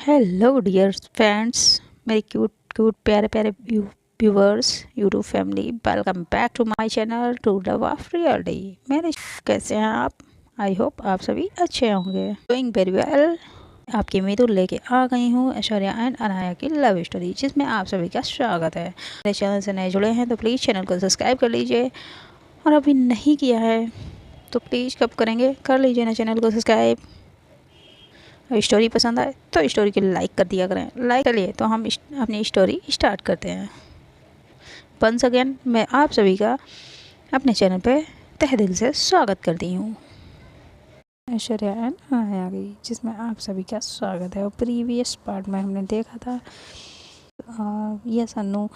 Hello dear friends, मेरे cute cute प्यारे प्यारे viewers, YouTube family, welcome back to my channel to love of reality. मेरे कैसे हैं आप? आई होप आप सभी अच्छे होंगे। Doing very well. आपकी उम्मीद लेके आ गई हूँ ऐश्वर्या एंड अनाया की लव स्टोरी, जिसमें आप सभी का स्वागत है। मेरे चैनल से नए जुड़े हैं तो प्लीज़ चैनल को सब्सक्राइब कर लीजिए, और अभी नहीं किया है तो प्लीज़ कब करेंगे, कर लीजिए ना चैनल को सब्सक्राइब। स्टोरी पसंद आए तो स्टोरी को लाइक कर दिया करें। लाइक कर लिए तो हम अपनी स्टोरी स्टार्ट करते हैं। वंस अगेन मैं आप सभी का अपने चैनल पे तहे दिल से स्वागत करती हूँ। ऐश्वर्या एंड आ गई, जिसमें आप सभी का स्वागत है। और प्रीवियस पार्ट में हमने देखा था ये सन्नू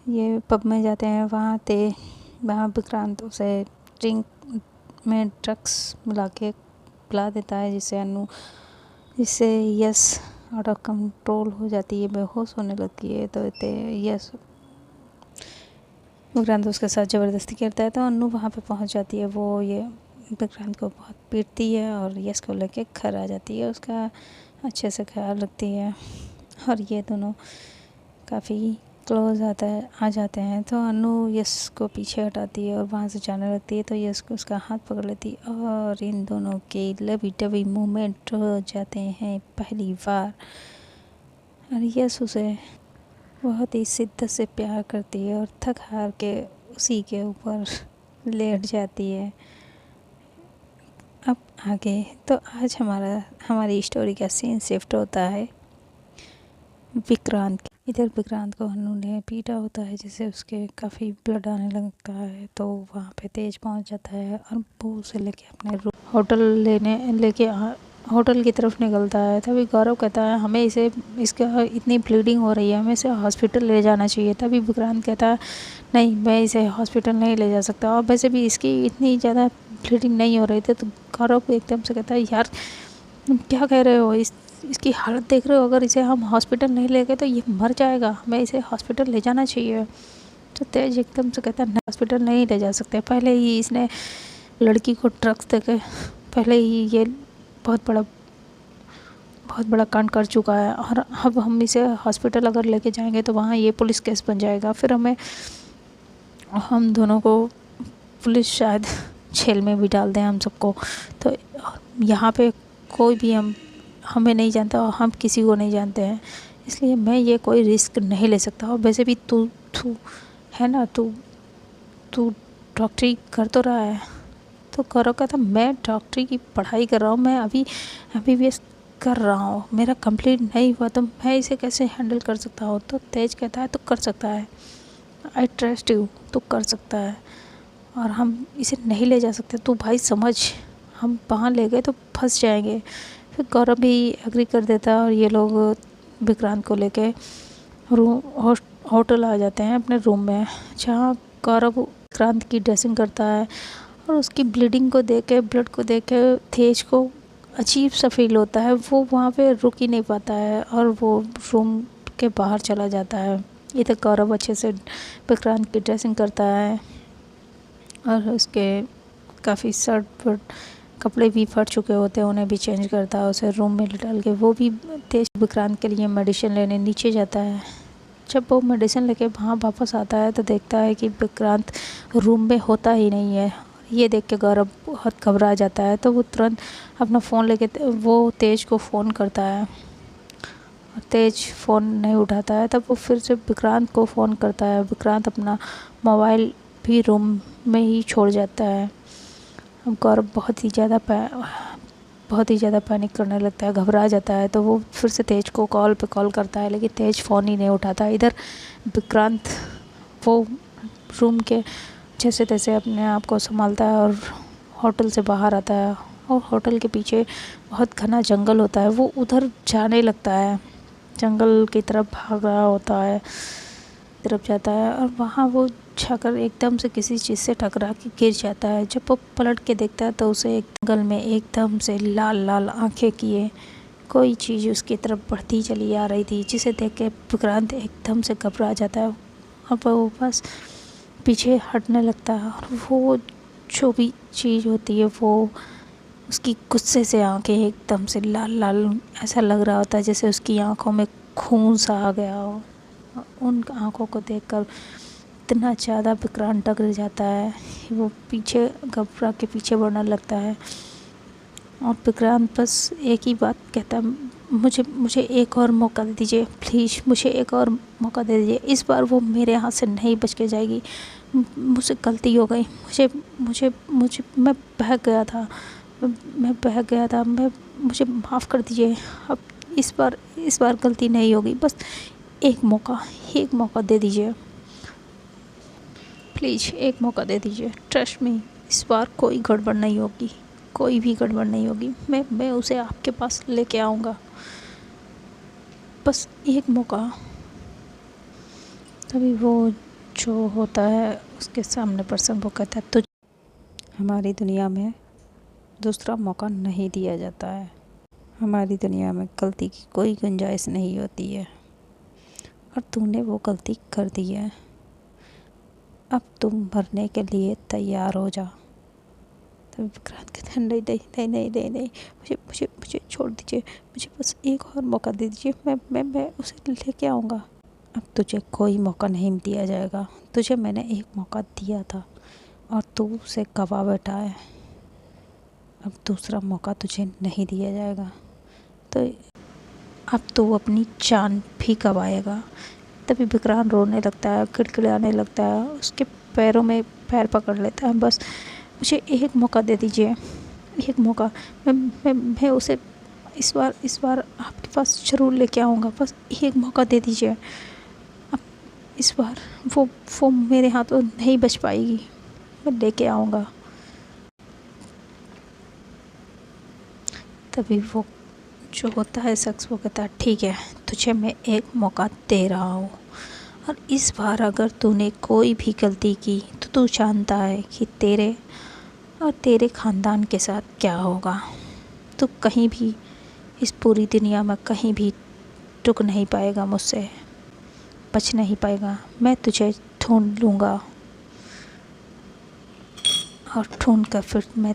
ये पब में जाते हैं, वहाँ विक्रांत उसे ड्रिंक में ड्रग्स मिला के पिला देता है, जिससे यस आउट ऑफ कंट्रोल हो जाती है, बेहोश होने लगती है। तो यस विक्रांत उसके साथ ज़बरदस्ती करता है, तो अन्नू वहाँ पे पहुँच जाती है। वो ये विक्रांत को बहुत पीटती है और यस को लेके घर आ जाती है, उसका अच्छे से ख्याल रखती है। और ये दोनों काफ़ी क्लोज आ जाते हैं। तो अन्नू यस को पीछे हटाती है और वहाँ से जाने लगती है, तो यस को उसका हाथ पकड़ लेती है और इन दोनों के लवी डवी मोमेंट हो जाते हैं पहली बार। और यस उसे बहुत ही शिद्दत से प्यार करती है और थक हार के उसी के ऊपर लेट जाती है। अब आगे तो आज हमारी स्टोरी का सीन शिफ्ट होता है विक्रांत। इधर विक्रांत को अन्नू ने पीटा होता है, जिससे उसके काफ़ी ब्लड आने लगता है। तो वहाँ पे तेज पहुँच जाता है और वो उसे लेके अपने होटल की तरफ निकलता है। तभी गौरव कहता है हमें इसका इतनी ब्लीडिंग हो रही है, हमें इसे हॉस्पिटल ले जाना चाहिए। तभी विक्रांत कहता है नहीं, मैं इसे हॉस्पिटल नहीं ले जा सकता, और वैसे भी इसकी इतनी ज़्यादा ब्लीडिंग नहीं हो रही थी। तो गौरव एकदम से कहता है यार क्या कह रहे हो, इसकी हालत देख रहे हो, अगर इसे हम हॉस्पिटल नहीं ले गए तो ये मर जाएगा, हमें इसे हॉस्पिटल ले जाना चाहिए। तो तेज एकदम से कहता है नहीं, हॉस्पिटल नहीं ले जा सकते, पहले ही इसने लड़की को ड्रग्स देके पहले ही ये बहुत बड़ा कांड कर चुका है, और अब हम इसे हॉस्पिटल अगर लेके जाएंगे तो वहाँ ये पुलिस केस बन जाएगा, फिर हम दोनों को पुलिस शायद जेल में भी डाल दें हम सबको। तो यहाँ पे कोई भी हमें नहीं जानता और हम किसी को नहीं जानते हैं, इसलिए मैं ये कोई रिस्क नहीं ले सकता। और वैसे भी तू है ना, तू डॉक्टरी कर तो रहा है। तो गौरव कहता मैं डॉक्टरी की पढ़ाई कर रहा हूँ, मैं अभी MBBS कर रहा हूँ, मेरा कंप्लीट नहीं हुआ, तो मैं इसे कैसे हैंडल कर सकता हूँ। तो तेज कहता है तू कर सकता है, आई ट्रस्ट यू, तू कर सकता है, और हम इसे नहीं ले जा सकते, तू भाई समझ, हम वहाँ ले गए तो फंस जाएंगे। फिर गौरव भी एग्री कर देता है और ये लोग विक्रांत को लेके होटल आ जाते हैं अपने रूम में, जहाँ गौरव विक्रांत की ड्रेसिंग करता है। और उसकी ब्लीडिंग को देख के, ब्लड को देख के तेज को अजीब सा फील होता है। वो वहाँ पे रुक ही नहीं पाता है और वो रूम के बाहर चला जाता है। इधर गौरव अच्छे से विक्रांत की ड्रेसिंग करता है और उसके काफ़ी शर्ट कपड़े भी फट चुके होते हैं, उन्हें भी चेंज करता है, उसे रूम में डाल के। वो भी तेज विक्रांत के लिए मेडिसिन लेने नीचे जाता है। जब वो मेडिसिन लेके वहाँ वापस आता है तो देखता है कि विक्रांत रूम में होता ही नहीं है। ये देख के गौरव बहुत घबरा जाता है, तो वो तुरंत अपना फ़ोन लेके वो तेज को फ़ोन करता है, और तेज फ़ोन नहीं उठाता है। तब वो फिर से विक्रांत को फ़ोन करता है। विक्रांत अपना मोबाइल भी रूम में ही छोड़ जाता है। गौरव बहुत ही ज़्यादा पैनिक करने लगता है, घबरा जाता है। तो वो फिर से तेज को कॉल करता है, लेकिन तेज फ़ोन ही नहीं उठाता। इधर विक्रांत वो रूम के जैसे तैसे अपने आप को संभालता है और होटल से बाहर आता है, और होटल के पीछे बहुत घना जंगल होता है। वो उधर जाने लगता है, जंगल की तरफ भाग रहा होता है, तरफ जाता है, और वहाँ वो जाकर एकदम से किसी चीज़ से टकरा के गिर जाता है। जब वो पलट के देखता है तो उसे एक जंगल में एकदम से लाल लाल आंखें किए कोई चीज़ उसकी तरफ बढ़ती चली आ रही थी, जिसे देख के विक्रांत एकदम से घबरा जाता है और वो बस पीछे हटने लगता है। और वो जो भी चीज़ होती है वो उसकी गुस्से से आंखें एकदम से लाल लाल, ऐसा लग रहा होता है जैसे उसकी आंखों में खून सा आ गया हो। उन आंखों को देखकर इतना ज़्यादा विक्रांत डर जाता है, वो पीछे घबरा के पीछे बढ़ने लगता है। और विक्रांत बस एक ही बात कहता है, मुझे एक और मौका दे दीजिए प्लीज़, मुझे एक और मौका दे दीजिए, इस बार वो मेरे हाथ से नहीं बच के जाएगी, मुझसे गलती हो गई, मुझे मुझे मुझे मैं बहक गया था, मैं बहक गया था, मुझे माफ़ कर दीजिए, अब इस बार गलती नहीं होगी, बस एक मौका दे दीजिए प्लीज़, एक मौका दे दीजिए, ट्रस्ट मी, इस बार कोई गड़बड़ नहीं होगी, कोई भी गड़बड़ नहीं होगी, मैं उसे आपके पास लेके आऊँगा, बस एक मौका। तभी वो जो होता है उसके सामने पर्सन, वो कहता है, तुझ हमारी दुनिया में दूसरा मौका नहीं दिया जाता है, हमारी दुनिया में गलती की कोई गुंजाइश नहीं होती है, और तूने वो गलती कर दी है, अब तुम मरने के लिए तैयार हो जा। तभी विक्रांत कहते हैं, नहीं नहीं नहीं नहीं नहीं नहीं, मुझे छोड़ दीजिए, मुझे बस एक और मौका दे दीजिए, मैं उसे लेके आऊँगा। अब तुझे कोई मौका नहीं दिया जाएगा, तुझे मैंने एक मौका दिया था और तू उसे गवा बैठा है, अब दूसरा मौका तुझे नहीं दिया जाएगा, तो अब तो वो अपनी जान भी गवाएगा। तभी विक्रांत रोने लगता है, किड़किड़ाने लगता है, उसके पैरों में पैर पकड़ लेता है, बस मुझे एक मौका दे दीजिए, एक मौका, मैं उसे इस बार आपके पास ज़रूर लेके आऊँगा, बस एक मौका दे दीजिए, अब इस बार वो मेरे हाथों नहीं बच पाएगी, मैं लेके आऊँगा। तभी वो जो होता है शख्स, वो कहता है, ठीक है, तुझे मैं एक मौका दे रहा हूँ, और इस बार अगर तूने कोई भी गलती की तो तू जानता है कि तेरे और तेरे ख़ानदान के साथ क्या होगा, तू कहीं भी इस पूरी दुनिया में कहीं भी रुक नहीं पाएगा, मुझसे बच नहीं पाएगा, मैं तुझे ढूंढ लूँगा, और ढूंढ कर फिर मैं,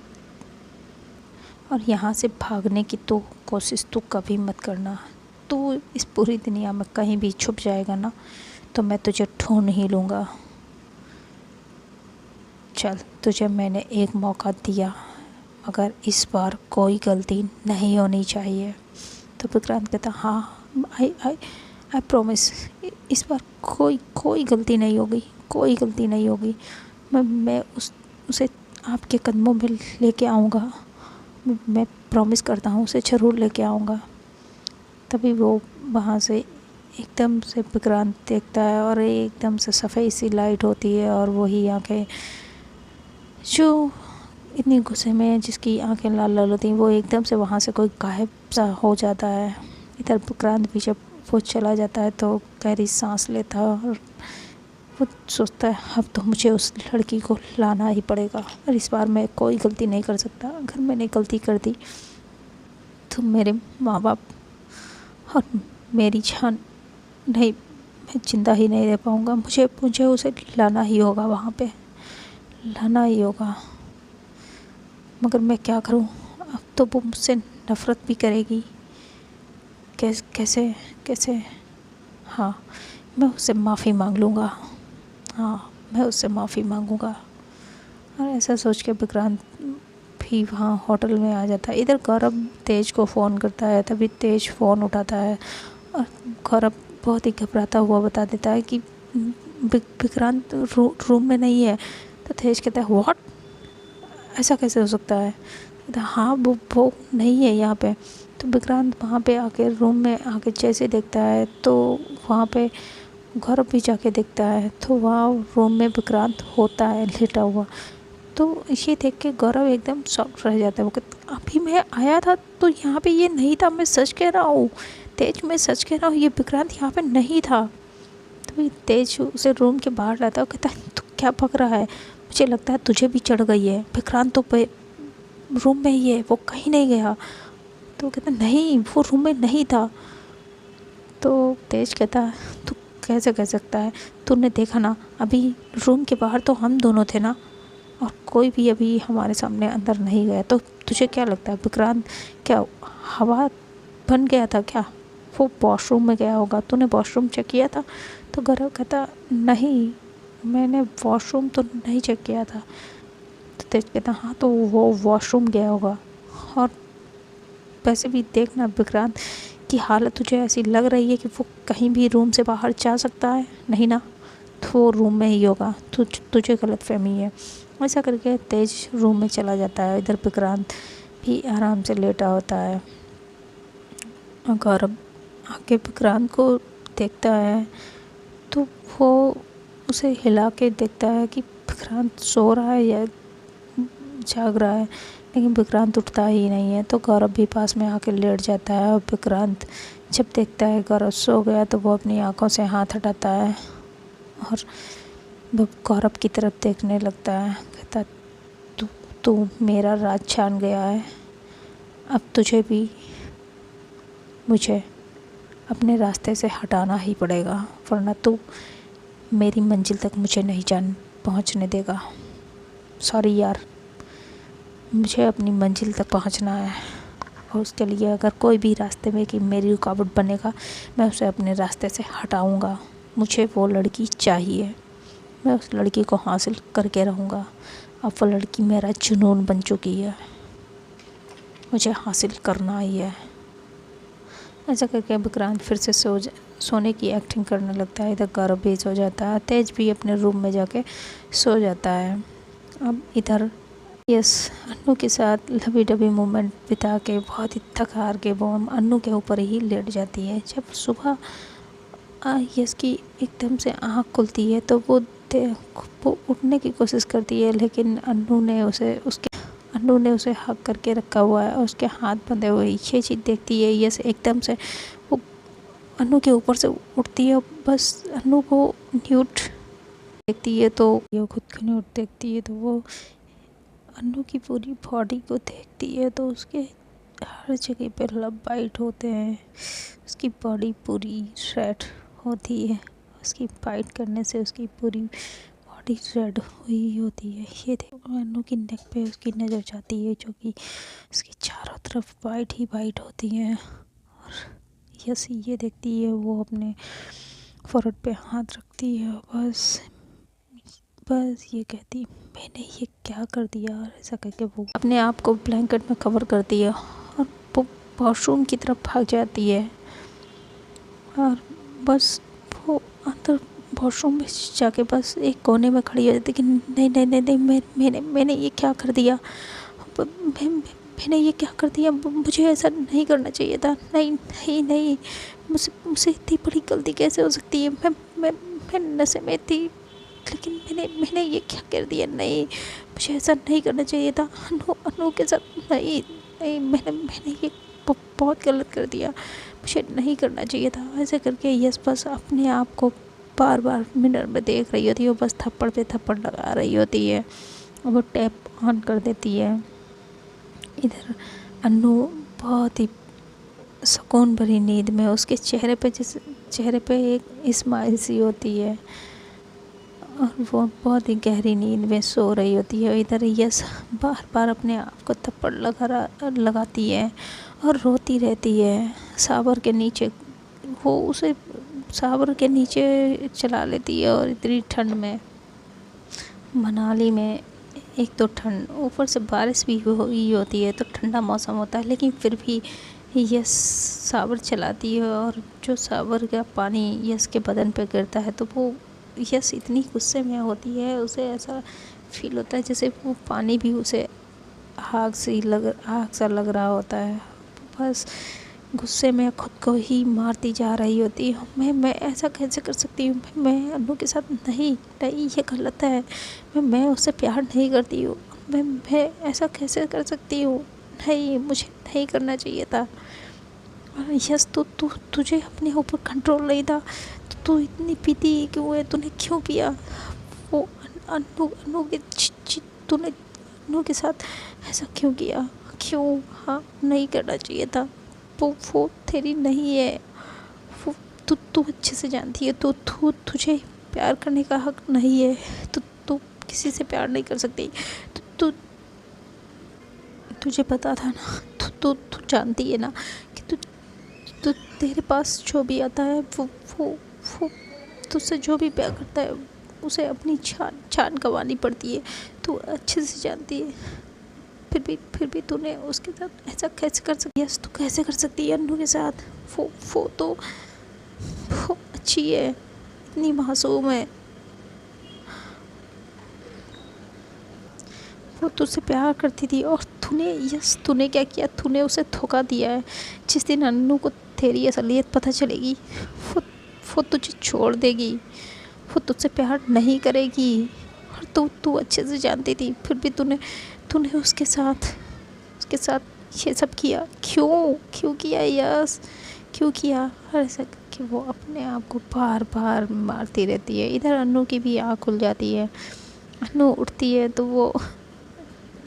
और यहाँ से भागने की तो कोशिश तू कभी मत करना, तू इस पूरी दुनिया में कहीं भी छुप जाएगा ना, तो मैं तुझे ढूंढ ही लूँगा, चल तुझे मैंने एक मौका दिया, मगर इस बार कोई गलती नहीं होनी चाहिए। तो विक्रांत कहता, हाँ, आई प्रॉमिस, इस बार कोई गलती नहीं होगी, कोई गलती नहीं होगी, मैं उसे आपके कदमों में लेके आऊँगा, मैं प्रॉमिस करता हूँ, उसे ज़रूर लेके आऊँगा। तभी वो वहाँ से एकदम से विक्रांत देखता है, और एकदम से सफ़ेद सी लाइट होती है, और वही आंखें जो इतनी गुस्से में, जिसकी आंखें लाल लाल होती हैं, वो एकदम से वहाँ से कोई गायब सा हो जाता है। इधर विक्रांत भी जब वो चला जाता है तो गहरी सांस लेता है, और वो सोचता है, अब तो मुझे उस लड़की को लाना ही पड़ेगा, और इस बार मैं कोई गलती नहीं कर सकता, अगर मैंने गलती कर दी तो मेरे माँ बाप और मेरी जान नहीं, मैं ज़िंदा ही नहीं रह पाऊँगा, मुझे उसे लाना ही होगा, वहाँ पे लाना ही होगा, मगर मैं क्या करूँ, अब तो वो मुझसे नफ़रत भी करेगी, कैसे कैसे, हाँ, मैं उससे माफ़ी मांग लूँगा, हाँ, मैं उससे माफ़ी मांगूँगा। और ऐसा सोच के विक्रांत भी वहाँ होटल में आ जाता है। इधर गौरव तेज को फ़ोन करता है, तभी तेज फ़ोन उठाता है, और गौरव बहुत ही घबराता हुआ बता देता है कि विक्रांत रूम में नहीं है। तो तेज कहता है, व्हाट, ऐसा कैसे हो सकता है? कहता, हाँ, वो नहीं है यहाँ पे। तो विक्रांत वहाँ पे आके रूम में आके जैसे देखता है तो वहाँ पे गौरव भी जाके देखता है, तो वहाँ रूम में विक्रांत होता है लेटा हुआ। तो ये देख के गौरव एकदम शॉक रह जाता है, वो कहता, अभी मैं आया था तो यहाँ पे ये नहीं था, मैं सच कह रहा हूँ तेज, मैं सच कह रहा हूँ, ये विक्रांत यहाँ पे नहीं था। तो तेज उसे रूम के बाहर लाता है, कहता है, तू क्या पक रहा है, मुझे लगता है तुझे भी चढ़ गई है, विक्रांत तो रूम में ही है, वो कहीं नहीं गया। तो कहता, नहीं, वो रूम में नहीं था। तो तेज कहता, तू कैसे कह सकता है, तूने देखा ना, अभी रूम के बाहर तो हम दोनों थे ना, और कोई भी अभी हमारे सामने अंदर नहीं गया, तो तुझे क्या लगता है विक्रांत क्या हवा बन गया था क्या? वो वॉशरूम में गया होगा, तूने वॉशरूम चेक किया था? तो गौरव कहता नहीं, मैंने वॉशरूम तो नहीं चेक किया था। तो तेज कहता हाँ तो वो वॉशरूम गया होगा। और वैसे भी देखना विक्रांत की हालत तुझे ऐसी लग रही है कि वो कहीं भी रूम से बाहर जा सकता है, नहीं ना? तो वो रूम में ही होगा, तुझे गलतफहमी है। ऐसा करके तेज रूम में चला जाता है। इधर विक्रांत भी आराम से लेटा होता है। और गौरव आके विक्रांत को देखता है तो वो उसे हिला के देखता है कि विक्रांत सो रहा है या जाग रहा है, लेकिन विक्रांत उठता ही नहीं है। तो गौरव भी पास में आके लेट जाता है। और विक्रांत जब देखता है गौरव सो गया तो वो अपनी आंखों से हाथ हटाता है और वो गौरव की तरफ देखने लगता है। कहता तू तू मेरा राज छान गया है, अब तुझे भी मुझे अपने रास्ते से हटाना ही पड़ेगा, वरना तू मेरी मंजिल तक मुझे नहीं पहुंचने देगा। सॉरी यार, मुझे अपनी मंजिल तक पहुंचना है और उसके लिए अगर कोई भी रास्ते में कि मेरी रुकावट बनेगा मैं उसे अपने रास्ते से हटाऊंगा। मुझे वो लड़की चाहिए, मैं उस लड़की को हासिल करके रहूँगा। अब वो लड़की मेरा जुनून बन चुकी है, मुझे हासिल करना ही है। ऐसा करके विक्रांत फिर से सोने की एक्टिंग करने लगता है। इधर गौरव भी सो जाता है, तेज भी अपने रूम में जाके सो जाता है। अब इधर यस अन्नू के साथ लवी डबी मोमेंट बिता के बहुत ही थक हार के वो अन्नू के ऊपर ही लेट जाती है। जब सुबह यस की एकदम से आँख खुलती है तो वो उठने की कोशिश करती है, लेकिन अन्नू ने उसे हक करके रखा हुआ है और उसके हाथ बंधे हुए। ये चीज़ देखती है यस एकदम से वो अन्नू के ऊपर से उठती है। बस अन्नू को न्यूट देखती है तो ये खुद को न्यूट देखती है तो वो अन्नू की पूरी बॉडी को देखती है तो उसके हर जगह पे लब बाइट होते हैं, उसकी बॉडी पूरी रेड होती है। उसकी बाइट करने से उसकी पूरी बॉडी रेड हुई होती है। ये देख अन्नू की नेक पे उसकी नज़र जाती है जो कि उसकी चारों तरफ वाइट ही वाइट होती हैं। और यस ये देखती है वो अपने फोrehead पे हाथ रखती है। बस ये कहती मैंने ये क्या कर दिया। और ऐसा करके वो अपने आप को ब्लैंकेट में कवर करती है और वो वॉशरूम की तरफ भाग जाती है। और बस वो अंदर वॉशरूम में जाके बस एक कोने में खड़ी हो जाती कि नहीं नहीं नहीं नहीं मैंने ये क्या कर दिया, मैंने ये क्या कर दिया, मुझे ऐसा नहीं करना चाहिए था। नहीं नहीं नहीं मुझसे इतनी बड़ी गलती कैसे हो सकती है। मैं नशे में थी, लेकिन मैंने ये क्या कर दिया। नहीं मुझे ऐसा नहीं करना चाहिए था अनु के साथ। नहीं नहीं मैंने ये बहुत गलत कर दिया, मुझे नहीं करना चाहिए था। ऐसे करके यस बस अपने आप को बार बार मिरर में देख रही होती है। वो बस थप्पड़ पे थप्पड़ लगा रही होती है और वो टैप ऑन कर देती है। इधर अन्नू बहुत ही सुकून भरी नींद में, उसके चेहरे पे एक स्माइल सी होती है और वो बहुत ही गहरी नींद में सो रही होती है। इधर यस बार बार अपने आप को थप्पड़ लगाती है और रोती रहती है। शावर के नीचे वो उसे शावर के नीचे चला लेती है। और इतनी ठंड में मनाली में एक तो ठंड, ऊपर से बारिश भी हुई होती है तो ठंडा मौसम होता है, लेकिन फिर भी यस शावर चलाती है। और जो शावर का पानी यस के बदन पे गिरता है तो वो यस इतनी गुस्से में होती है, उसे ऐसा फील होता है जैसे वो पानी भी उसे आग सा लग रहा होता है। बस गुस्से में खुद को ही मारती जा रही होती है। मैं ऐसा कैसे कर सकती हूँ, मैं अन्नू के साथ नहीं ये गलत है। मैं उससे प्यार नहीं करती हूँ, मैं ऐसा कैसे कर सकती हूँ। नहीं मुझे नहीं करना चाहिए था। यस तुझे अपने ऊपर कंट्रोल नहीं था तो तू इतनी पीती क्यों है, तूने क्यों पिया। वो तूने अन्नू के साथ ऐसा क्यों किया, क्यों। हाँ नहीं करना चाहिए था, वो तेरी नहीं है। वो तू अच्छे से जानती है तो तुझे प्यार करने का हक नहीं है। तू किसी से प्यार नहीं कर सकती। तू तुझे पता था ना, तू जानती है ना कि तू तेरे पास जो भी आता है वो तुझसे जो भी प्यार करता है उसे अपनी जान गंवानी पड़ती है। तू अच्छे से जानती है, फिर भी तूने उसके साथ ऐसा कैसे कर सकती है? यस, तू कैसे कर सकती है अन्नू के साथ? वो अच्छी है, इतनी मासूम है, वो तुझसे प्यार करती थी। और तूने क्या किया? तूने उसे धोखा दिया है। जिस दिन अन्नू को तेरी असलियत पता चलेगी, वो वो तुझे छोड़ देगी, वो तुझसे प्यार नहीं करेगी। और तू अच्छे से जानती थी, फिर भी तूने उसके साथ ये सब किया। क्यों किया यस? क्यों किया? और ऐसा कि वो अपने आप को बार बार मारती रहती है। इधर अन्नू की भी आँख खुल जाती है। अन्नू उठती है तो वो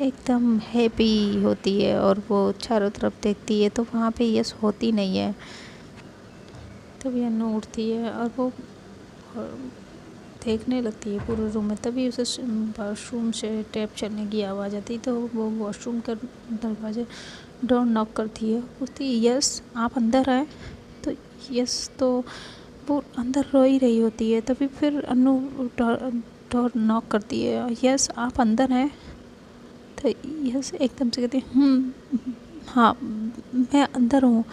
एकदम हैप्पी होती है और वो चारों तरफ देखती है तो वहाँ पे यस होती नहीं है। तभी अन्नू उठती है और वो देखने लगती है पूरे रूम में। तभी उसे वॉशरूम से टैप चलने की आवाज़ आती है तो वो वॉशरूम का दरवाजे डोर नॉक करती है। पूछती है यस आप अंदर आए? तो यस तो वो अंदर रो ही रही होती है। तभी फिर अन्नू डोर नॉक करती है, यस आप अंदर हैं? तो यस एकदम से कहती है हाँ मैं अंदर हूँ।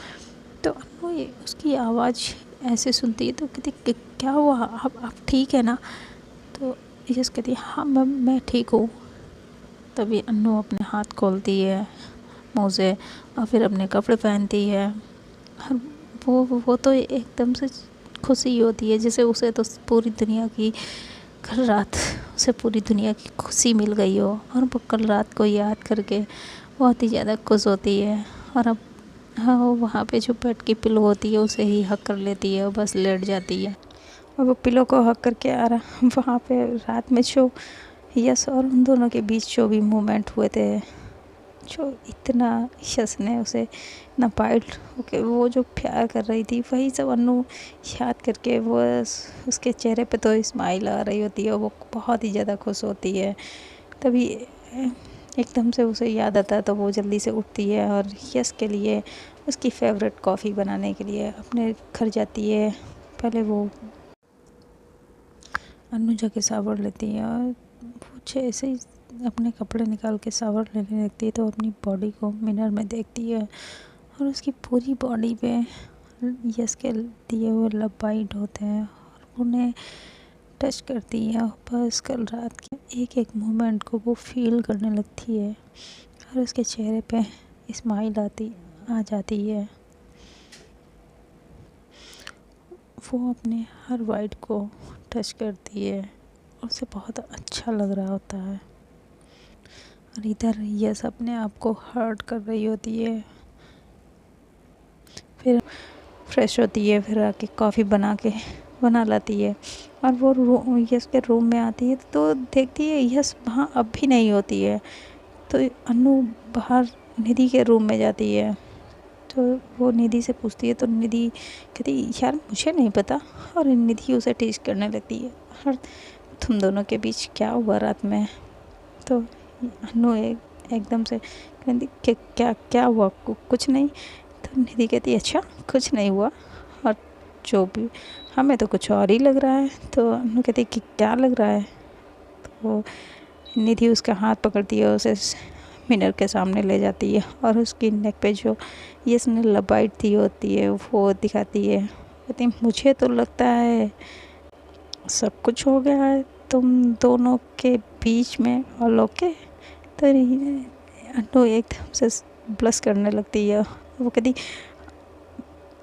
तो अन्नू उसकी आवाज़ ऐसे सुनती है तो कहती क्या हुआ, आप ठीक है ना? तो यस कहती है हाँ मैं ठीक हूँ। तभी अन्नू अपने हाथ खोलती है मुँह से और फिर अपने कपड़े पहनती है। और वो तो एकदम से खुशी होती है जैसे उसे तो पूरी दुनिया की कल रात उसे पूरी दुनिया की खुशी मिल गई हो। और वो कल रात को याद करके बहुत ही ज़्यादा खुश होती है। और अब हाँ वो वहाँ पे जो बेड की पिलो होती है उसे ही हक कर लेती है और बस लेट जाती है। और वो पिलो को हक करके आ रहा वहाँ पे रात में जो यस और उन दोनों के बीच जो भी मोमेंट हुए थे, जो इतना यस ने उसे इतना बाइट ओके वो जो प्यार कर रही थी वही सब अन्नू याद करके वो उसके चेहरे पे तो स्माइल आ रही होती है और वो बहुत ही ज़्यादा खुश होती है। तभी एकदम से उसे याद आता है तो वो जल्दी से उठती है और यस के लिए उसकी फेवरेट कॉफ़ी बनाने के लिए अपने घर जाती है। पहले वो अन्नू जाके शावर लेती है और वो ऐसे ही अपने कपड़े निकाल के शावर लेने लगती है तो अपनी बॉडी को मिरर में देखती है और उसकी पूरी बॉडी पे यस के दिए हुए लव बाइट होते हैं और उन्हें टच करती है। बस कल रात के एक एक मोमेंट को वो फील करने लगती है और उसके चेहरे पे स्माइल आ जाती है। वो अपने हर वाइट को टच करती है और उसे बहुत अच्छा लग रहा होता है। और इधर यस अपने आप को हर्ट कर रही होती है। फिर फ्रेश होती है, फिर आके कॉफ़ी बना लाती है और वो यस के रूम में आती है तो देखती है यस वहाँ अब भी नहीं होती है। तो अन्नू बाहर निधि के रूम में जाती है तो वो निधि से पूछती है तो निधि कहती यार मुझे नहीं पता। और निधि उसे टीज करने लगती है और तुम दोनों के बीच क्या हुआ रात में? तो अन्नू एकदम से कहती कि क्या हुआ? कुछ नहीं। तो निधि कहती अच्छा कुछ नहीं हुआ और जो भी हमें तो कुछ और ही लग रहा है। तो अन्नू कहती कि क्या लग रहा है? तो निधि उसका हाथ पकड़ती है, उसे मिरर के सामने ले जाती है और उसकी नेक पे जो यस ने लबाइट दी होती है वो दिखाती है। कहती मुझे तो लगता है सब कुछ हो गया है तुम दोनों के बीच में और ओके। तो अन्नू एकदम से ब्लश करने लगती है। वो कहती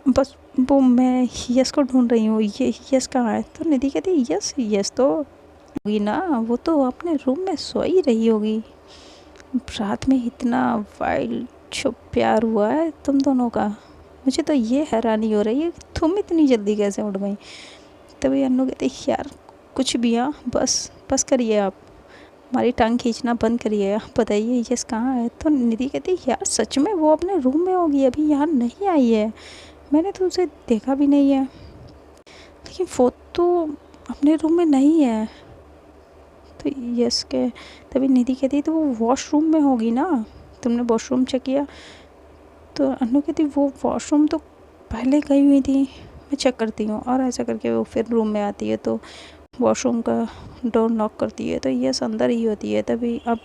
बस वो मैं यस को ढूंढ रही हूँ, ये यस कहाँ है? तो निधि कहती यस तो होगी ना, वो तो अपने रूम में सो ही रही होगी। रात में इतना वाइल्ड जो प्यार हुआ है तुम दोनों का, मुझे तो ये हैरानी हो रही है कि तुम इतनी जल्दी कैसे उठ गई। तभी अन्नू कहते यार कुछ भी हाँ बस करिए, आप हमारी टांग खींचना बंद करिए, आप बताइए यस कहाँ है? तो निधि कहती यार सच में वो अपने रूम में होगी, अभी यहाँ नहीं आई है, मैंने तो उसे देखा भी नहीं है। लेकिन वो तो अपने रूम में नहीं है। तो यस के तभी निधि कहती तो वो वॉशरूम में होगी ना। तुमने वॉशरूम चेक किया? तो अनु कहती वो वॉशरूम तो पहले गई हुई थी, मैं चेक करती हूँ। और ऐसा करके वो फिर रूम में आती है तो वॉशरूम का डोर नॉक करती है तो यस अंदर ही होती है। तभी अब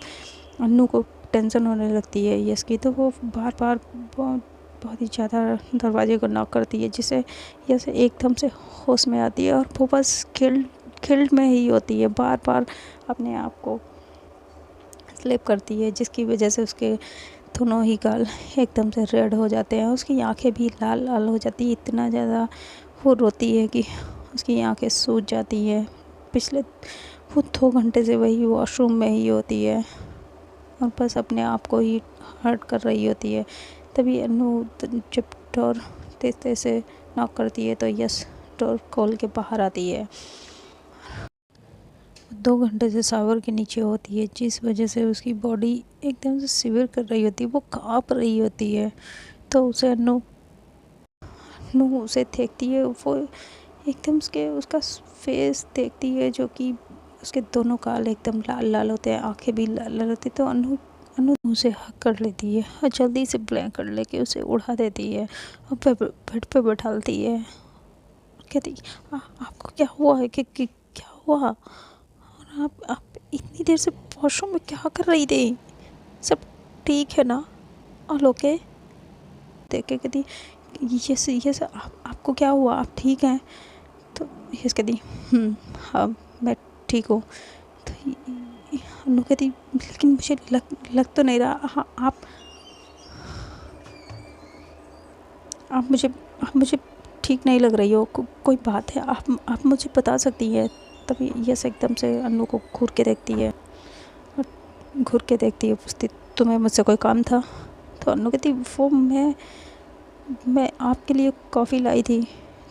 अनु को टेंशन होने लगती है यस की, तो वो बार बार बहुत ही ज़्यादा दरवाजे को नॉक करती है, जिससे यस एकदम से होश में आती है और वो बस खिल्ड में ही होती है, बार बार अपने आप को स्लिप करती है, जिसकी वजह से उसके दोनों ही गाल एकदम से रेड हो जाते हैं, उसकी आंखें भी लाल लाल हो जाती है। इतना ज़्यादा वो रोती है कि उसकी आंखें सूज जाती है। पिछले वो 2 घंटे से वही वॉशरूम में ही होती है और बस अपने आप को ही हर्ट कर रही होती है। तभी अनु जब डोर तेज तेज से नॉक करती है तो यस डोर खोल के बाहर आती है। 2 घंटे से शावर के नीचे होती है, जिस वजह से उसकी बॉडी एकदम से शिवर कर रही होती है, वो काँप रही होती है। तो उसे अनु उसे देखती है, वो एकदम से उसका फेस देखती है, जो कि उसके दोनों गाल एकदम लाल लाल होते हैं, आंखें भी लाल लाल होती है। तो अनु उसे हक कर लेती है और जल्दी से ब्लैंकेट लेके उसे उड़ा देती है और बेड पे बैठाती है। कहती आपको क्या हुआ है कि क्या हुआ, और आप इतनी देर से वॉशरूम में क्या कर रही थी, सब ठीक है ना, और ओके? देख के कहती ये आपको क्या हुआ, आप ठीक हैं? तो यस कहती हाँ मैं ठीक हूँ। तो अनु कहती लेकिन मुझे लग तो नहीं रहा, हाँ आप मुझे ठीक नहीं लग रही हो, कोई बात है, आप मुझे बता सकती हैं? तभी यस एकदम से अनु को घूर के देखती है और घूर के देखती है, पूछती तुम्हें मुझसे कोई काम था? तो अनु कहती वो मैं आपके लिए कॉफ़ी लाई थी।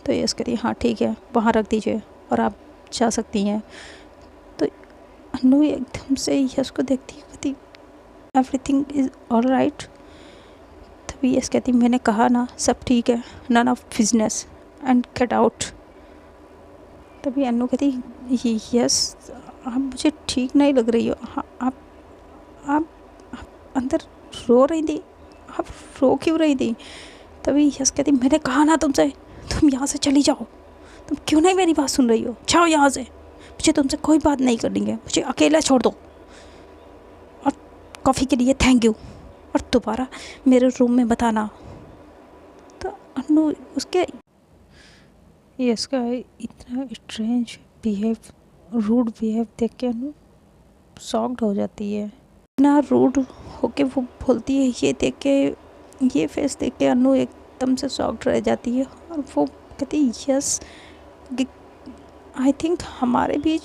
तो यस कहती हाँ ठीक है, वहाँ रख दीजिए और आप जा सकती हैं। तो अनु एकदम से यस को देखती है, कहती एवरीथिंग इज़ ऑल राइट? तभी यस कहती मैंने कहा ना सब ठीक है, none of business and get out. तभी अनु कहती यस आप मुझे ठीक नहीं लग रही हो, हाँ आप अंदर रो रही थी, आप रो क्यों रही थी? तभी यस कहती मैंने कहा ना तुमसे, तुम यहाँ से चली जाओ, तुम क्यों नहीं मेरी बात सुन रही हो, जाओ यहाँ से, मुझे तुमसे कोई बात नहीं करनी है, मुझे अकेला छोड़ दो, और कॉफ़ी के लिए थैंक यू, और दोबारा मेरे रूम में बताना। तो अनु उसके यस का इतना स्ट्रेंज रूड बिहेव देख के अनु शॉक्ड हो जाती है। इतना रूड होके वो बोलती है, ये फेस देख के अनु एकदम से शॉक्ड रह जाती है और वो कहती यस आई थिंक हमारे बीच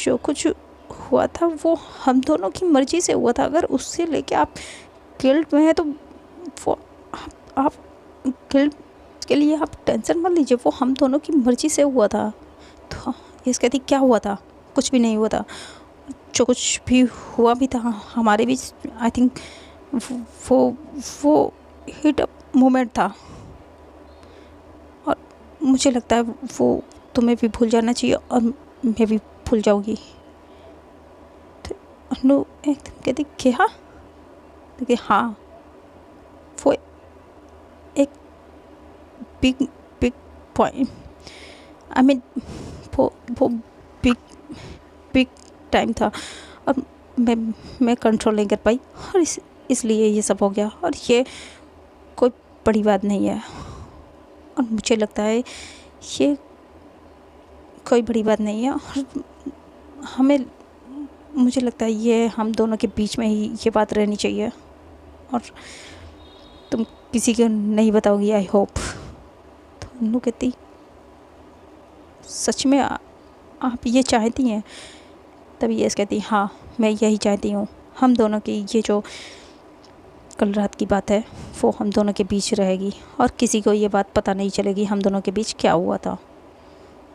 जो कुछ हुआ था वो हम दोनों की मर्ज़ी से हुआ था। अगर उससे लेके आप गिल्ट में हैं तो वो आप गिल्ट के लिए आप टेंशन मत लीजिए, वो हम दोनों की मर्ज़ी से हुआ था। तो यस कहती क्या हुआ था? कुछ भी नहीं हुआ था, जो कुछ भी हुआ भी था हमारे बीच आई थिंक वो हीट अप मोमेंट था, और मुझे लगता है वो तुम्हें भी भूल जाना चाहिए और मैं भी भूल जाऊँगी। तो अनु एकदम कहती क्या? देखिए हाँ वो एक बिग पॉइंट आई मीन वो बिग टाइम था और मैं कंट्रोल नहीं कर पाई और इसलिए ये सब हो गया, और ये कोई बड़ी बात नहीं है, और मुझे लगता है ये कोई बड़ी बात नहीं है, और मुझे लगता है ये हम दोनों के बीच में ही ये बात रहनी चाहिए, और तुम किसी को नहीं बताओगी आई होप। तो अनु कहती सच में आप ये चाहती हैं? तभी यस कहती हाँ मैं यही चाहती हूँ, हम दोनों की ये जो कल रात की बात है वो हम दोनों के बीच रहेगी और किसी को ये बात पता नहीं चलेगी हम दोनों के बीच क्या हुआ था,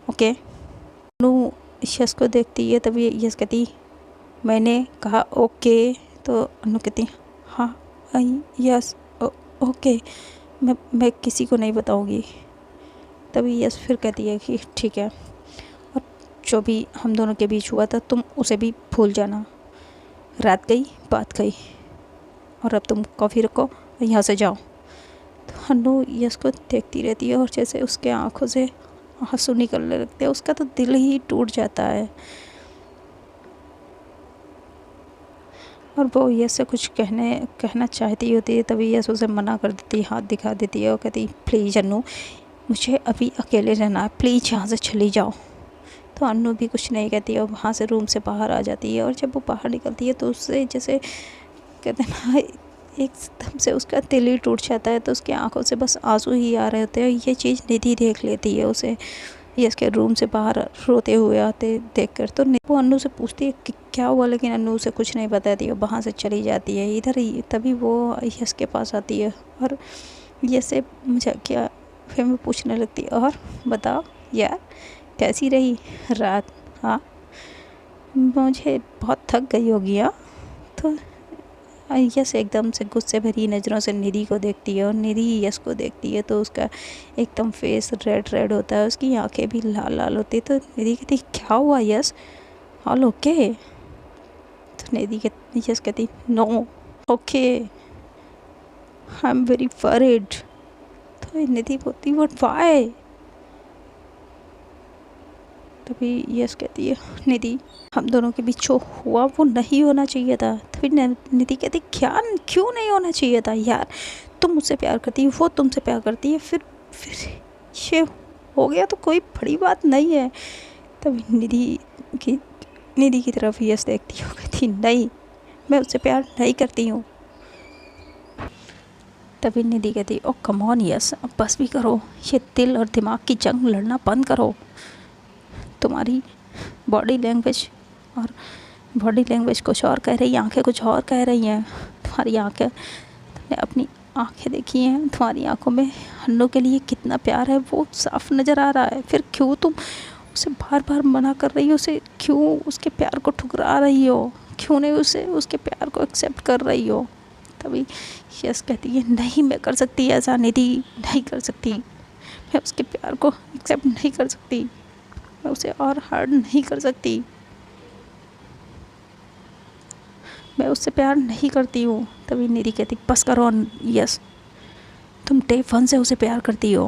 ओके? अनु यस को देखती है, तभी यस कहती मैंने कहा ओके। तो अनु कहती हाँ यस ओके, मैं किसी को नहीं बताऊँगी। तभी यस फिर कहती है कि ठीक है, और जो भी हम दोनों के बीच हुआ था तुम उसे भी भूल जाना, रात गई बात गई, और अब तुम कॉफ़ी रखो और यहाँ से जाओ। तो अनु यश को देखती रहती है और जैसे उसके आँखों से आंसू निकलने लगते हैं, उसका तो दिल ही टूट जाता है। और वो यश से कुछ कहना चाहती होती है, तभी यश उसे मना कर देती है, हाथ दिखा देती है और कहती प्लीज़ अनु, मुझे अभी अकेले रहना है, प्लीज़ यहाँ से चली जाओ। तो अनु भी कुछ नहीं कहती है और वहाँ से रूम से बाहर आ जाती है। और जब वो बाहर निकलती है तो उससे जैसे कहते हैं ना, एकदम से उसका दिल ही टूट जाता है। तो उसकी आंखों से बस आंसू ही आ रहे होते हैं। ये चीज़ निधि देख लेती है उसे, ये इसके रूम से बाहर रोते हुए आते देखकर। तो वो अनु से पूछती है कि क्या हुआ, लेकिन अनु उसे कुछ नहीं बताती है, वहाँ से चली जाती है। इधर ही तभी वो यश के पास आती है और यश से क्या फिर मैं पूछने लगती है, और बताओ यार कैसी रही रात। हाँ, मुझे बहुत थक गई होगी। हाँ, तो यश एकदम से गुस्से भरी नज़रों से निधि को देखती है और निधि यश को देखती है तो उसका एकदम फेस रेड रेड होता है, उसकी आंखें भी लाल लाल होती है। तो निधि कहती क्या हुआ यश, ऑल ओके। तो यश कहती no okay, I am very worried. तो निधि बोलती व्हाट व्हाई। तभी यश कहती है निधि हम दोनों के बीच जो हुआ वो नहीं होना चाहिए था। तभी निधि कहती क्या, क्यों नहीं होना चाहिए था यार, तुम मुझसे प्यार करती है, वो तुमसे प्यार करती है, फिर ये हो गया तो कोई बड़ी बात नहीं है। तभी निधि की तरफ यश देखती है, कहती नहीं मैं उससे प्यार नहीं करती हूँ। तभी निधि कहती ओ कम ऑन यश, अब बस भी करो, ये दिल और दिमाग की जंग लड़ना बंद करो। तुम्हारी बॉडी लैंग्वेज कुछ और कह रही है, आंखें कुछ और कह रही हैं। तुम्हारी आंखें, तुमने अपनी आंखें देखी हैं, तुम्हारी आंखों में अनु के लिए कितना प्यार है वो साफ नज़र आ रहा है। फिर क्यों तुम उसे बार बार मना कर रही हो, उसे क्यों उसके प्यार को ठुकरा रही हो, क्यों नहीं उसके प्यार को एक्सेप्ट कर रही हो। तभी यस कहती है नहीं मैं कर सकती ऐसा निधि, नहीं कर सकती, मैं उसके प्यार को एक्सेप्ट नहीं कर सकती, मैं उसे और हर्ट नहीं कर सकती, मैं उससे प्यार नहीं करती हूँ। तभी निधि कहती बस करो यस, तुम डे 1 से उसे प्यार करती हो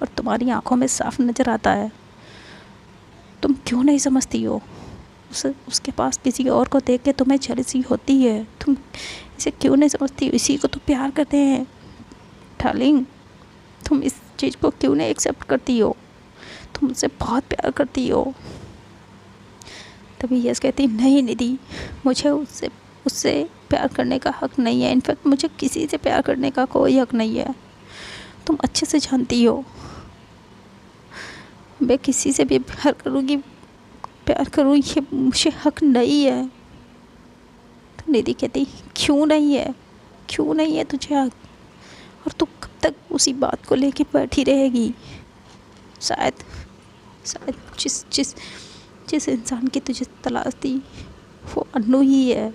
और तुम्हारी आंखों में साफ नज़र आता है। तुम क्यों नहीं समझती हो, उसके पास किसी और को देख के तुम्हें जेलसी होती है, तुम इसे क्यों नहीं समझती हो, इसी को तो प्यार करते हैं डार्लिंग, तुम इस चीज़ को क्यों नहीं एक्सेप्ट करती हो, तुम मुझसे बहुत प्यार करती हो। तभी यस कहती नहीं निधि, मुझे उससे प्यार करने का हक नहीं है, इनफैक्ट मुझे किसी से प्यार करने का कोई हक नहीं है, तुम अच्छे से जानती हो मैं किसी से भी प्यार करूँ ये मुझे हक नहीं है। तो निधि कहती क्यों नहीं है तुझे हक, और तू कब तक उसी बात को लेके बैठी रहेगी। शायद जिस इंसान की तुझे तलाश थी वो अनु ही है,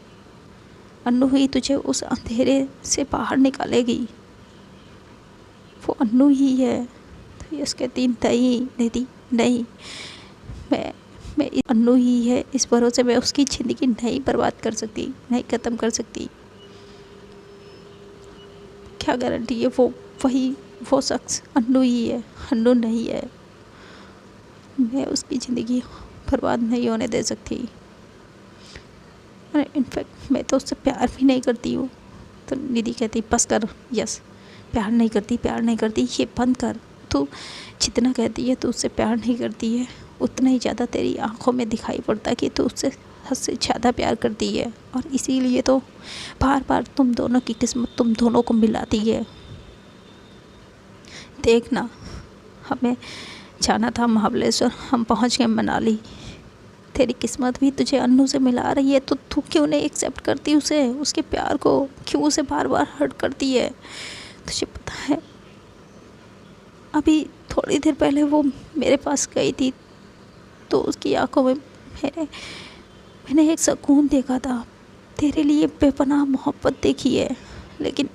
अनु ही तुझे उस अंधेरे से बाहर निकालेगी, वो अनु ही है। तो यस कहती नहीं निधि नहीं, मैं अनु ही है, इस भरोसे में उसकी ज़िंदगी नहीं बर्बाद कर सकती, नहीं ख़त्म कर सकती। क्या गारंटी है वो शख्स अनु ही है, अनु नहीं है। मैं उसकी ज़िंदगी बर्बाद नहीं होने दे सकती, इनफैक्ट मैं तो उससे प्यार भी नहीं करती हूँ। तो निधि कहती बस कर यस, प्यार नहीं करती ये बंद कर। तू जितना कहती है तू उससे प्यार नहीं करती है, उतना ही ज़्यादा तेरी आंखों में दिखाई पड़ता है कि तू उससे हद से ज़्यादा प्यार करती है, और इसीलिए तो बार बार तुम दोनों की किस्मत तुम दोनों को मिलाती है। देखना, हमें जाना था महाबलेश्वर, हम पहुंच गए मनाली, तेरी किस्मत भी तुझे अनु से मिला रही है, तो तू क्यों नहीं एक्सेप्ट करती उसे, उसके प्यार को, क्यों उसे बार बार हर्ट करती है। तुझे पता है अभी थोड़ी देर पहले वो मेरे पास गई थी तो उसकी आंखों में मैंने एक सुकून देखा था, तेरे लिए बेपनाह मोहब्बत देखी है, लेकिन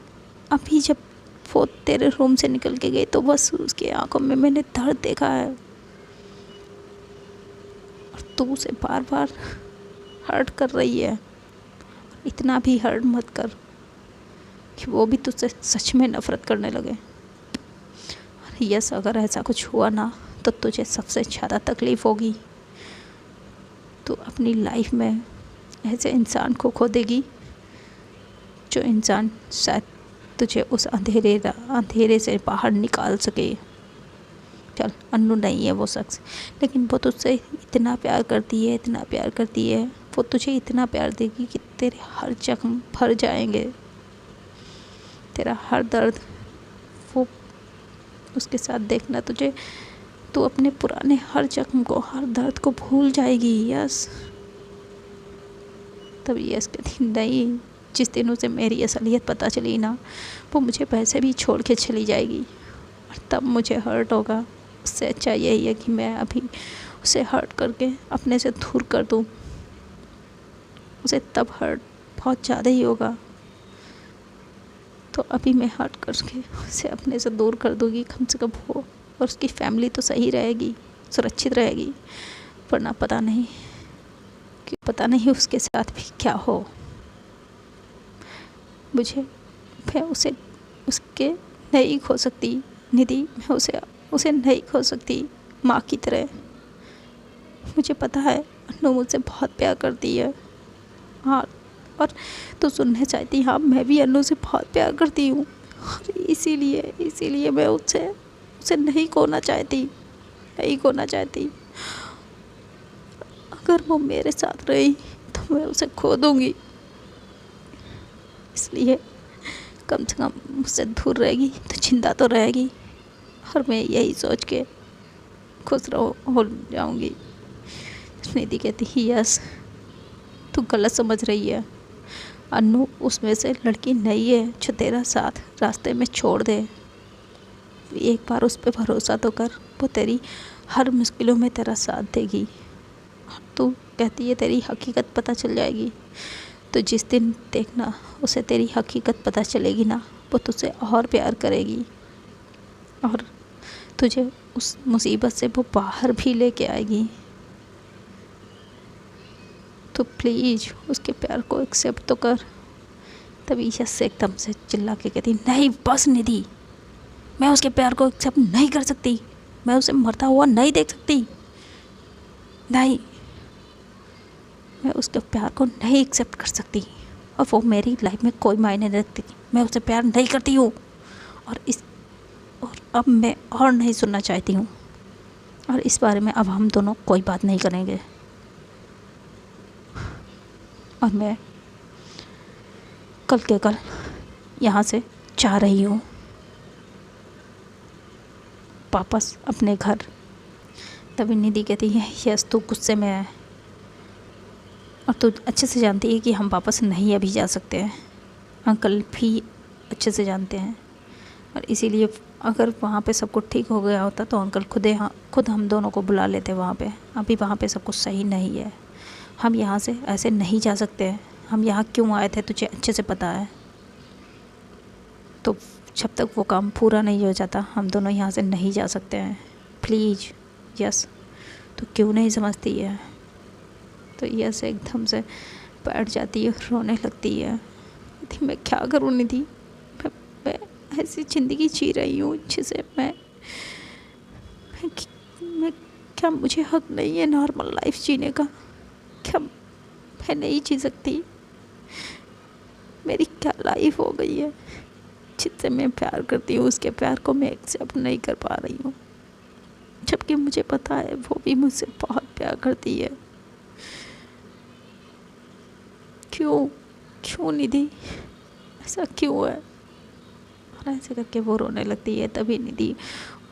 अभी जब वो तेरे रूम से निकल के गई तो बस उसकी आंखों में मैंने दर्द देखा है। और तू उसे बार बार हर्ट कर रही है, इतना भी हर्ट मत कर, कि वो भी तुझसे सच में नफ़रत करने लगे। यस, अगर ऐसा कुछ हुआ ना तो तुझे सबसे ज़्यादा तकलीफ़ होगी। तू अपनी लाइफ में ऐसे इंसान को खो देगी जो इंसान शायद तुझे उस अंधेरे से बाहर निकाल सके। चल, अन्नू नहीं है वो शख्स, लेकिन वो तुझसे इतना प्यार करती है, इतना प्यार करती है। वो तुझे इतना प्यार देगी कि तेरे हर जख्म भर जाएंगे, तेरा हर दर्द वो उसके साथ देखना तुझे, तू अपने पुराने हर जख्म को, हर दर्द को भूल जाएगी। यस, तभी यस कहती नहीं, जिस दिन उसे मेरी असलियत पता चली ना, वो मुझे वैसे भी छोड़ के चली जाएगी और तब मुझे हर्ट होगा। उससे अच्छा यही है कि मैं अभी उसे हर्ट करके अपने से दूर कर दूँ। उसे तब हर्ट बहुत ज़्यादा ही होगा, तो अभी मैं हर्ट करके उसे अपने से दूर कर दूँगी। कम से कम वो और उसकी फैमिली तो सही रहेगी, सुरक्षित रहेगी, वरना पता नहीं उसके साथ भी क्या हो। मैं उसके नहीं खो सकती निधि, मैं उसे नहीं खो सकती माँ की तरह। मुझे पता है अन्नू मुझसे बहुत प्यार करती है। हाँ, और तो सुनना चाहती, हाँ मैं भी अन्नू से बहुत प्यार करती हूँ, और इसीलिए मैं उसे नहीं खोना चाहती। अगर वो मेरे साथ रही तो मैं उसे खो दूँगी, इसलिए कम से कम मुझसे दूर रहेगी तो जिंदा तो रहेगी, और मैं यही सोच के खुश हो जाऊँगी। निधि कहती ही यस, तू गलत समझ रही है। अन्नू उसमें से लड़की नहीं है जो तेरा साथ रास्ते में छोड़ दे। एक बार उस पर भरोसा तो कर, वो तेरी हर मुश्किलों में तेरा साथ देगी। तू कहती है तेरी हकीकत पता चल जाएगी, तो जिस दिन देखना उसे तेरी हकीकत पता चलेगी ना, वो तुझसे और प्यार करेगी और तुझे उस मुसीबत से वो बाहर भी लेके आएगी। तो प्लीज़ उसके प्यार को एक्सेप्ट तो कर। तभी यश से एकदम से चिल्ला के कहती, नहीं बस निधि, मैं उसके प्यार को एक्सेप्ट नहीं कर सकती, मैं उसे मरता हुआ नहीं देख सकती। नहीं, मैं उसके प्यार को नहीं एक्सेप्ट कर सकती, और वो मेरी लाइफ में कोई मायने नहीं रखती। मैं उसे प्यार नहीं करती हूँ, और अब मैं और नहीं सुनना चाहती हूँ, और इस बारे में अब हम दोनों कोई बात नहीं करेंगे। और मैं कल के कल यहाँ से जा रही हूँ वापस अपने घर। तभी निधि कहती है, यस तू गुस्से में है, और तू अच्छे से जानती है कि हम वापस नहीं अभी जा सकते हैं। अंकल भी अच्छे से जानते हैं, और इसीलिए अगर वहाँ पे सब कुछ ठीक हो गया होता तो अंकल खुद हम दोनों को बुला लेते वहाँ पे। अभी वहाँ पे सब कुछ सही नहीं है, हम यहाँ से ऐसे नहीं जा सकते हैं। हम यहाँ क्यों आए थे तुझे अच्छे से पता है, तो जब तक वो काम पूरा नहीं हो जाता हम दोनों यहाँ से नहीं जा सकते हैं। प्लीज़ यस, तो क्यों नहीं समझती है। तो यस एकदम से बैठ जाती है, रोने लगती है। मैं क्या करूँ निधि, मैं ऐसी ज़िंदगी जी रही हूँ जिसे मैं क्या मुझे हक नहीं है नॉर्मल लाइफ जीने का? क्या मैं नहीं जी सकती? मेरी क्या लाइफ हो गई है, जिससे मैं प्यार करती हूँ उसके प्यार को मैं एक्सेप्ट नहीं कर पा रही हूँ, जबकि मुझे पता है वो भी मुझसे बहुत प्यार करती है। क्यों निधि, ऐसा क्यों है? और ऐसे करके वो रोने लगती है। तभी निधि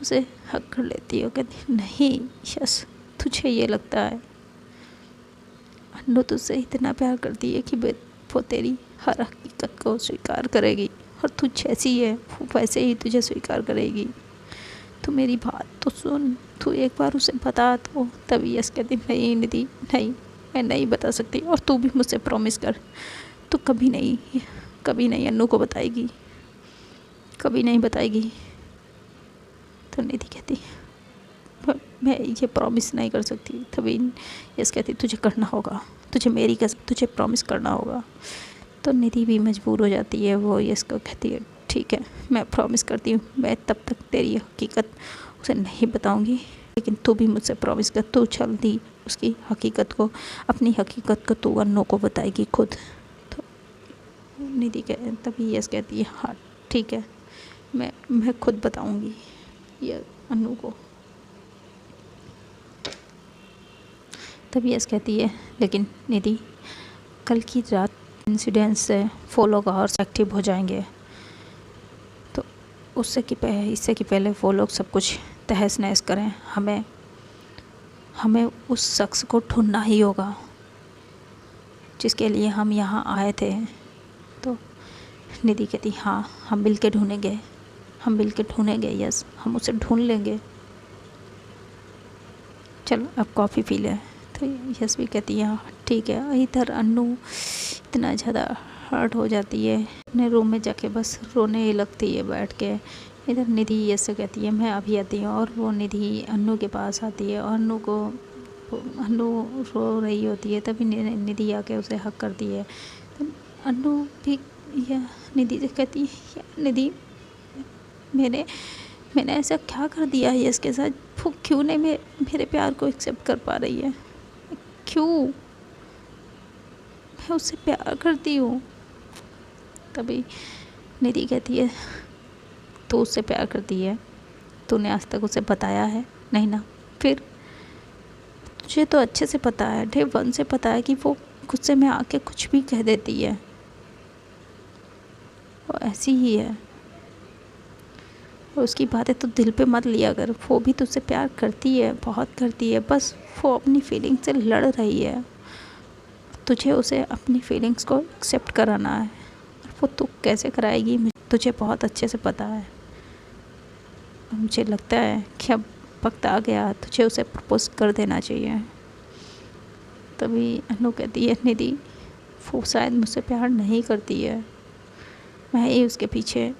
उसे हक कर लेती है, कहती नहीं यस, तुझे ये लगता है अन्नू तुझसे इतना प्यार करती है कि वो तेरी हर हकीकत को स्वीकार करेगी, और तू जैसी है वो वैसे ही तुझे स्वीकार करेगी। तू मेरी बात तो सुन, तू एक बार उसे बता तो। तभी यस कहती नहीं निधि, नहीं मैं नहीं बता सकती, और तू भी मुझसे प्रॉमिस कर, तू कभी नहीं अन्नू को बताएगी, कभी नहीं बताएगी। तो निधि कहती मैं ये प्रॉमिस नहीं कर सकती। तभी यस कहती तुझे करना होगा, तुझे मेरी कसम, तुझे प्रॉमिस करना होगा। तो निधि भी मजबूर हो जाती है। वो यस को कहती है ठीक है, मैं प्रॉमिस करती हूँ मैं तब तक तेरी हकीकत उसे नहीं बताऊँगी, लेकिन तू भी मुझसे प्रॉमिस कर, तू जल्दी उसकी हकीकत को, अपनी हकीकत को तू अन्नू को बताएगी खुद। तो निधि तभी यस कहती है हाँ ठीक है, मैं खुद बताऊँगी ये अन्नू को। तभी यस कहती है लेकिन निधि कल की रात इंसिडेंट से 4 लोग और एक्टिव हो जाएंगे, तो इससे कि पहले 4 लोग सब कुछ तहस नहस करें, हमें उस शख्स को ढूंढना ही होगा जिसके लिए हम यहाँ आए थे। तो निधि कहती हाँ हम मिल के ढूंढेंगे, यस हम उसे ढूंढ लेंगे, चलो अब कॉफ़ी पी लें। तो यस भी कहती है हाँ ठीक है। इधर अन्नू इतना ज़्यादा हर्ट हो जाती है, अपने रूम में जाके बस रोने ही लगती है बैठ के। इधर निधि यस से कहती है मैं अभी आती हूँ, और वो निधि अन्नू के पास आती है और अन्नू रो रही होती है। तभी निधि आके उसे हक करती है। तो अन्नू भी यह निधि से कहती है निधि मैंने ऐसा क्या कर दिया है यस के साथ, वो क्यों नहीं मेरे प्यार को एक्सेप्ट कर पा रही है, क्यों, मैं उससे प्यार करती हूँ। तभी निधि कहती है तू उससे प्यार करती है, तूने आज तक उसे बताया है नहीं ना, फिर तुझे तो अच्छे से पता है, डे 1 से पता है कि वो गुस्से में आके कुछ भी कह देती है, वो ऐसी ही है, और उसकी बातें तो दिल पे मत लिया कर, वो भी तुझसे प्यार करती है, बहुत करती है, बस वो अपनी फीलिंग से लड़ रही है, तुझे उसे अपनी फीलिंग्स को एक्सेप्ट कराना है, और वो तू कैसे कराएगी तुझे बहुत अच्छे से पता है। मुझे लगता है कि अब वक्त आ गया, तुझे उसे प्रपोज कर देना चाहिए। तभी अनु कहती है निधि वो शायद मुझसे प्यार नहीं करती है, मैं ही उसके पीछे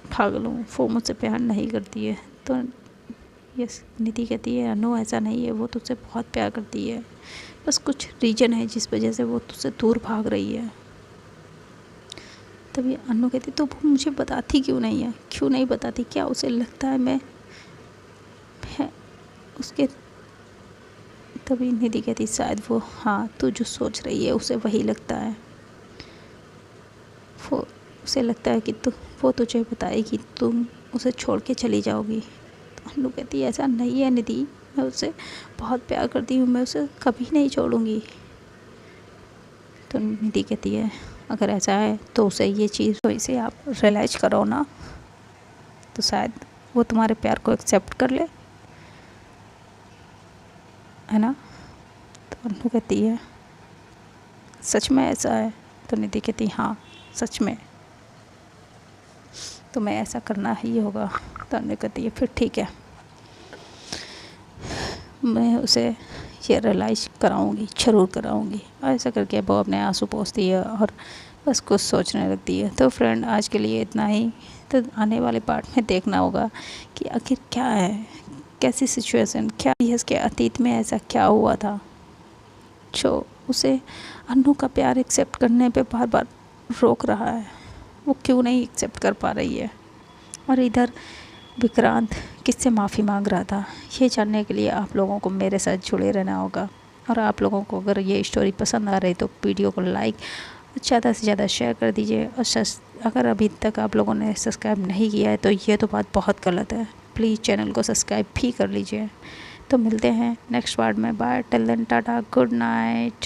पागल हूँ, वो मुझसे प्यार नहीं करती है। तो यस निधि कहती है अनु ऐसा नहीं है, वो तुझसे बहुत प्यार करती है, बस कुछ रीज़न है जिस वजह से वो तुझसे दूर भाग रही है। तभी अनु कहती तो वो मुझे बताती क्यों नहीं है, क्यों नहीं बताती, क्या उसे लगता है मैं उसके। तभी निधि कहती शायद वो हाँ तू जो सोच रही है उसे वही लगता है, वो उसे लगता है कि वो तुझे बताएगी तुम उसे छोड़ के चली जाओगी। तो अनु कहती है ऐसा नहीं है निधि, मैं उससे बहुत प्यार करती हूँ, मैं उसे कभी नहीं छोड़ूंगी। तो निधि कहती है अगर ऐसा है तो उसे ये चीज़ तो इसे आप रियलाइज़ करो ना, तो शायद वो तुम्हारे प्यार को एक्सेप्ट कर ले, है ना। तो अनु कहती है सच में ऐसा है। तो निधि कहती हाँ सच में, तो मैं ऐसा करना ही होगा। तो अनु कहती है फिर ठीक है, मैं उसे ये रियलाइज़ कराऊंगी, ज़रूर कराऊंगी। ऐसा करके वो अपने आंसू पोंछती है और बस कुछ सोचने लगती है। तो फ्रेंड आज के लिए इतना ही। तो आने वाले पार्ट में देखना होगा कि आखिर क्या है, कैसी सिचुएशन, क्या इसके अतीत में ऐसा क्या हुआ था जो उसे अनु का प्यार एक्सेप्ट करने पे बार बार रोक रहा है, वो क्यों नहीं एक्सेप्ट कर पा रही है। और इधर विक्रांत किससे माफ़ी मांग रहा था, ये जानने के लिए आप लोगों को मेरे साथ जुड़े रहना होगा। और आप लोगों को अगर ये स्टोरी पसंद आ रही तो वीडियो को लाइक ज़्यादा से ज़्यादा शेयर कर दीजिए। और अगर अभी तक आप लोगों ने सब्सक्राइब नहीं किया है तो ये तो बात बहुत गलत है, प्लीज़ चैनल को सब्सक्राइब भी कर लीजिए। तो मिलते हैं नेक्स्ट पार्ट में, bye, till then tata, good night.